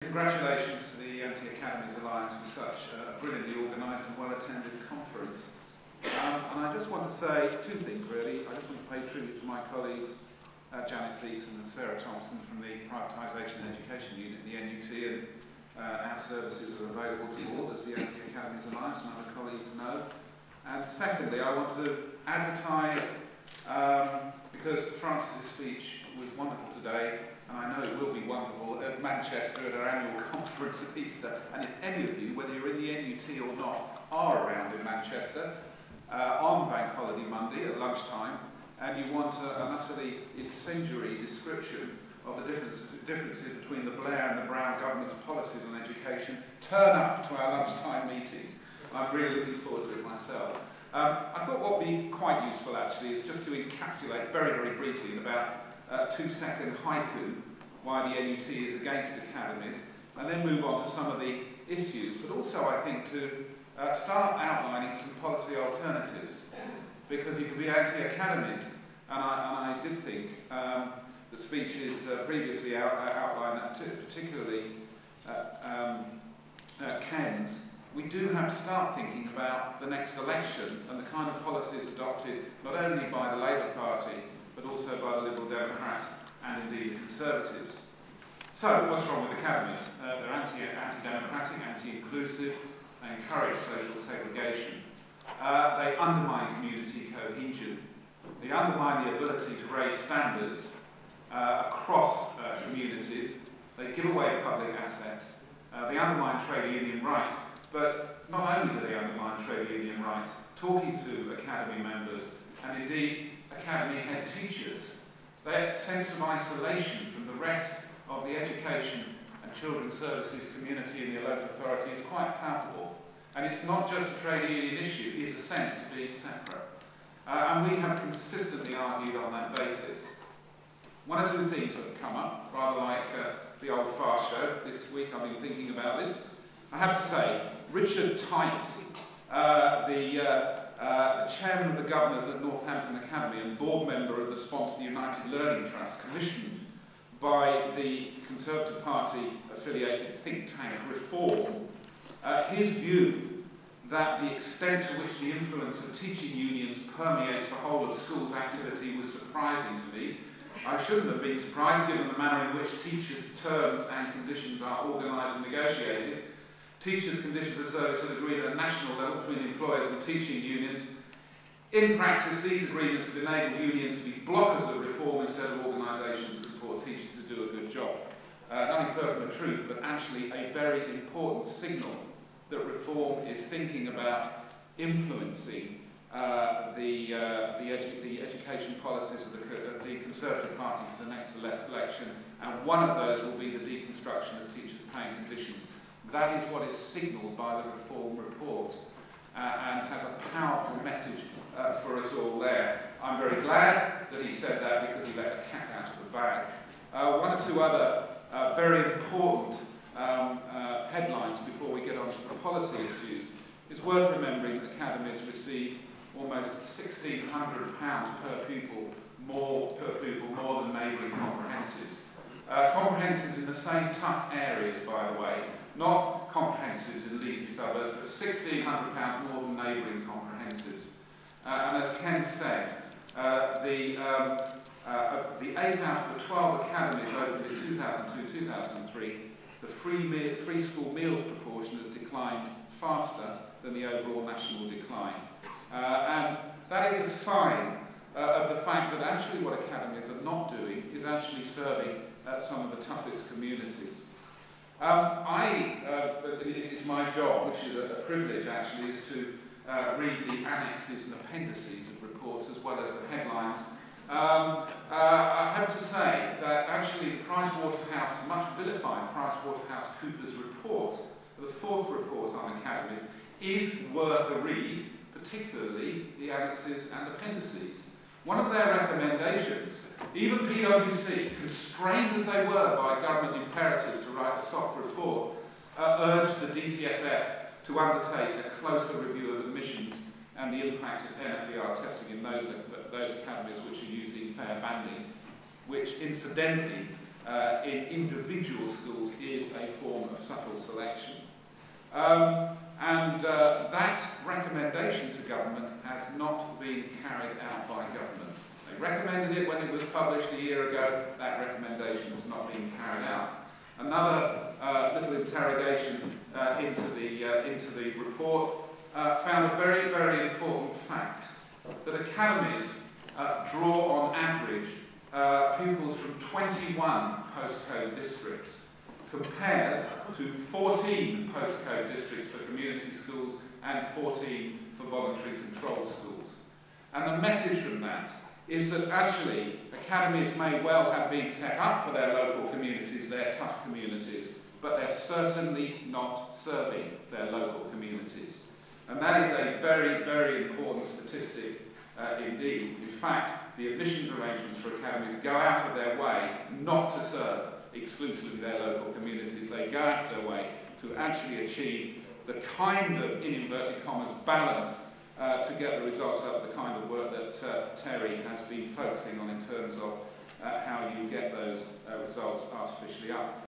Congratulations to the Academies Alliance for such a brilliantly organised and well-attended conference. And I just want to say two things really. I just want to pay tribute to my colleagues, Janet Gleason and Sarah Thompson from the Privatisation and Education Unit, the NUT, and our services are available to all, as the Academies Alliance and other colleagues know. And secondly, I want to advertise, because Francis's speech was wonderful today, and I know it will be wonderful at Manchester at our annual conference at Easter. And if any of you, whether you're in the NUT or not, are around in Manchester on Bank Holiday Monday at lunchtime, and you want an utterly incendiary description of the differences between the Blair and the Brown government's policies on education, turn up to our lunchtime meetings. I'm really looking forward to it myself. I thought what would be quite useful actually is just to encapsulate very, very briefly in about 2-second haiku why the NUT is against academies, and then move on to some of the issues, but also I think to start outlining some policy alternatives, because you can be anti-academies, and I did think the speeches previously outlined that too, particularly Ken's. We do have to start thinking about the next election and the kind of policies adopted not only by the Labour Party but also by the Liberal Democrats and indeed the Conservatives. So, what's wrong with academies? They're anti-democratic, anti-inclusive, they encourage social segregation, they undermine community cohesion, they undermine the ability to raise standards across communities, they give away public assets, they undermine trade union rights. But not only do they undermine trade union rights, talking to Academy members and indeed Academy head teachers, their sense of isolation from the rest of the education and children's services community in the local authority is quite palpable. And it's not just a trade union issue, it's a sense of being separate. And we have consistently argued on that basis. One or two things have come up, rather like the old Far Show this week. I've been thinking about this. I have to say, Richard Tice, the chairman of the governors at Northampton Academy and board member of the sponsor United Learning Trust, commissioned by the Conservative Party affiliated think tank Reform, his view that the extent to which the influence of teaching unions permeates the whole of schools' activity was surprising to me. I shouldn't have been surprised given the manner in which teachers' terms and conditions are organised and negotiated. Teachers' conditions of service are agreed at a national level between employers and teaching unions. In practice, these agreements have enabled unions to be blockers of reform instead of organisations that support teachers to do a good job. Nothing further from the truth, but actually a very important signal that reform is thinking about influencing the education policies of the Conservative Party for the next election, and one of those will be the deconstruction of teachers' pay and conditions. That is what is signalled by the Reform report and has a powerful message for us all there. I'm very glad that he said that because he let the cat out of the bag. One or two other very important headlines before we get on to the policy issues. It's worth remembering that academies receive almost £1,600 per pupil more than neighbouring comprehensives. Comprehensives in the same tough areas, by the way, not comprehensives in leafy suburbs, but £1,600 more than neighbouring comprehensives. And as Ken said, the 8 out of the 12 academies opened in 2002-2003, the free school meals proportion has declined faster than the overall national decline. And that is a sign of the fact that actually what academies are not doing is actually serving some of the toughest communities. It is my job, which is a privilege actually, is to read the annexes and appendices of reports as well as the headlines. I have to say that actually Pricewaterhouse, much vilified PricewaterhouseCoopers report, the fourth report on academies, is worth a read, particularly the annexes and appendices. One of their recommendations, even PwC, constrained as they were by government imperatives to write a soft report, urged the DCSF to undertake a closer review of admissions and the impact of NFER testing in those academies which are using fair banding, which incidentally in individual schools is a form of subtle selection. That recommendation to government has not been carried out by government. They recommended it when it was published a year ago. That recommendation has not been carried out. Another little interrogation into the report found a very, very important fact, that academies draw on average pupils from 21 postcode districts, compared to 14 postcode districts for community schools and 14 for voluntary control schools. And the message from that is that actually academies may well have been set up for their local communities, their tough communities, but they're certainly not serving their local communities. And that is a very, very important statistic indeed. In fact, the admissions arrangements for academies go out of their way not to serve exclusively their local communities. They go out of their way to actually achieve the kind of, in inverted commas, balance to get the results out of the kind of work that Terry has been focusing on in terms of how you get those results artificially up.